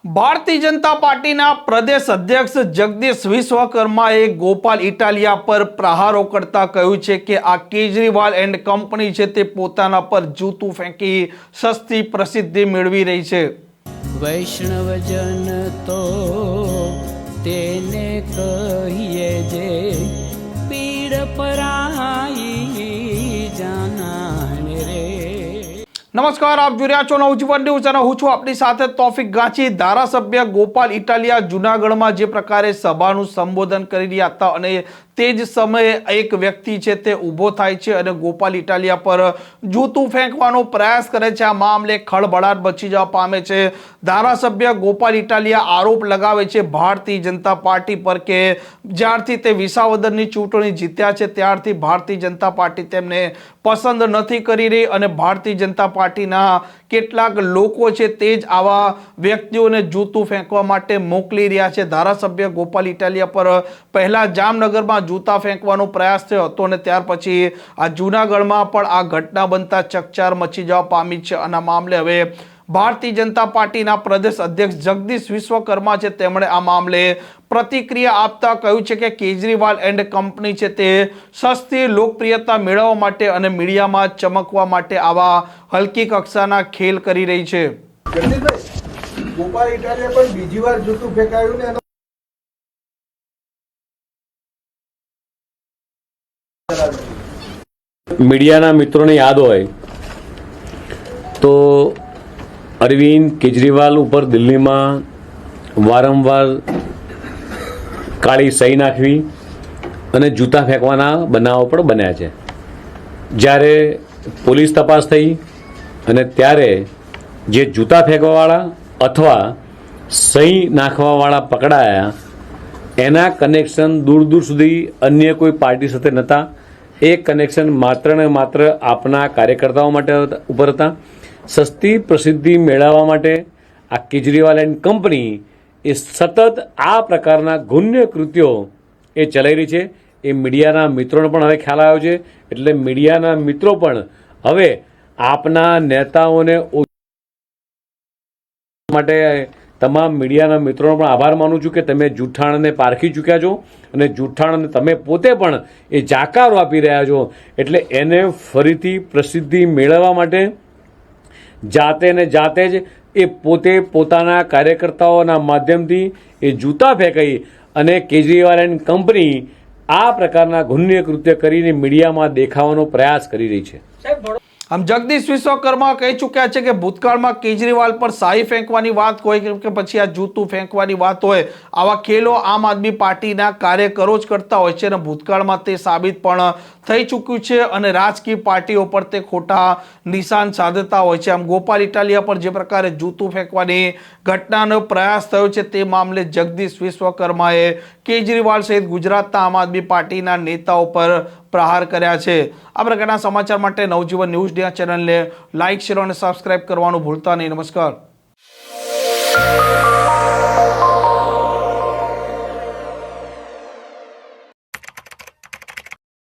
ભારતીય જનતા પાર્ટીના પ્રદેશ અધ્યક્ષ જગદીશ વિશ્વકર્માએ ગોપાલ ઇટાલિયા પર પ્રહારો કરતા કહ્યું છે કે આ કેજરીવાલ એન્ડ કંપની છે તે પોતાના પર જૂતું ફેંકી સસ્તી પ્રસિદ્ધિ મેળવી રહી છે। વૈષ્ણવજન તો તેને કહીએ જે પીડ પરાઈ જાનાને રે। નમસ્કાર, આપ જોઈ રહ્યા છો નવજીવન ન્યૂઝ અને હું છું આપની સાથે તોફિક ગાંચી। ધારાસભ્ય ગોપાલ ઇટાલિયા જૂનાગઢમાં જે પ્રકારે સભાનું સંબોધન કરી રહ્યા હતા અને તે જ સમયે એક વ્યક્તિ છે તે ઊભો થાય છે અને ગોપાલ ઇટાલિયા પર જૂતું ફેંકવાનો પ્રયાસ કરે છે। આ મામલે ખળભળાટ મચી જવા પામે છે। ધારાસભ્ય ગોપાલ ઇટાલિયા આરોપ લગાવે છે ભારતીય જનતા પાર્ટી પર કે જ્યારથી તે વિસાવદરની ચૂંટણી જીત્યા છે ત્યારથી ભારતીય જનતા પાર્ટી તેમને પસંદ નથી કરી રહી અને ભારતીય જનતા પાર્ટીના કેટલાક લોકો છે તે જ આવા વ્યક્તિઓને જૂતું ફેંકવા માટે મોકલી રહ્યા છે। ધારાસભ્ય ગોપાલ ઇટાલિયા પર પહેલા જામનગરમાં જૂતા ફેંકવાનો પ્રયાસ થયો હતો અને ત્યાર પછી આ જૂનાગઢમાં પણ આ ઘટના બનતા ચકચાર મચી જવા પામી છે અને આ મામલે હવે ભારતીય જનતા પાર્ટીના પ્રદેશ અધ્યક્ષ જગદીશ વિશ્વકર્મા છે તેમણે આ મામલે પ્રતિક્રિયા આપતા કહ્યું છે કે કેજરીવાલ એન્ડ કંપની છે તે સસ્તી લોકપ્રિયતા મેળવવા માટે અને મીડિયામાં ચમકવા માટે આવા હલકી કક્ષાના ખેલ કરી રહી છે। ગોપાલ ઇટાલિયા પણ બીજી વાર જૂતું ફેંકાયું ને મીડિયાના મિત્રોને યાદ હોય તો અરવિંદ કેજરીવાલ ઉપર દિલ્હીમાં વારંવાર કાળી સહી નાખવી અને જૂતા ફેંકવાના બનાવો પણ બન્યા છે। જ્યારે પોલીસ તપાસ થઈ અને ત્યારે જે જૂતા ફેંકવાવાળા અથવા સહી નાખવાવાળા પકડાયા એના કનેક્શન દૂર દૂર સુધી અન્ય કોઈ પાર્ટી સાથે નહોતા। એ કનેક્શન માત્ર ને માત્ર આપના કાર્યકર્તાઓ માટે ઉપર હતા। સસ્તી પ્રસિદ્ધિ મેળવવા માટે આ કેજરીવાલ એન્ડ કંપની એ સતત આ પ્રકારના ગુન્ય કૃત્યો એ ચલાવી રહી છે। એ મીડિયાના મિત્રોને પણ હવે ખ્યાલ આવ્યો છે। એટલે મીડિયાના મિત્રો પણ હવે આપના નેતાઓને માટે તમામ મીડિયાના મિત્રોનો પણ આભાર માનું છું કે તમે જૂઠાણને પારખી ચૂક્યા છો અને જૂઠાણને તમે પોતે પણ એ જાકારો આપી રહ્યા છો। એટલે એને ફરીથી પ્રસિદ્ધિ મેળવવા માટે જાતે ને જાતે જ એ પોતે પોતાના કાર્યકર્તાઓના માધ્યમથી એ જૂતા ફેંકાઈ અને કેજરીવાલ એન્ડ કંપની આ પ્રકારના ગુન્ય કૃત્ય કરીને મીડિયામાં દેખાવાનો પ્રયાસ કરી રહી છે। આમ જગદીશ વિશ્વકર્મા કહી ચૂક્યા છે કે ભૂતકાળમાં કેજરીવાલ પર શાહી ફેંકવાની વાત હોય કે પછી આ જૂતું ફેંકવાની વાત હોય, આવા ખેલો આમ આદમી પાર્ટીના કાર્યકરો જ કરતા હોય છે અને ભૂતકાળમાં તે સાબિત પણ થઈ ચૂક્યું છે અને રાજકીય પાર્ટીઓ પર તે ખોટા નિશાન સાધતા હોય છે। આમ ગોપાલ ઇટાલિયા પર જે પ્રકારે જૂતું ફેંકવાની ઘટનાનો પ્રયાસ થયો છે તે મામલે જગદીશ વિશ્વકર્માએ કેજરીવાલ સહિત ગુજરાતના આમ આદમી પાર્ટીના નેતાઓ પર પ્રહાર કર્યા છે। આ પ્રકારના સમાચાર માટે નવજીવન ન્યૂઝ ચેનલને લાઇક, શેર અને સબસ્ક્રાઇબ કરવાનું ભૂલતા નહીં। નમસ્કાર।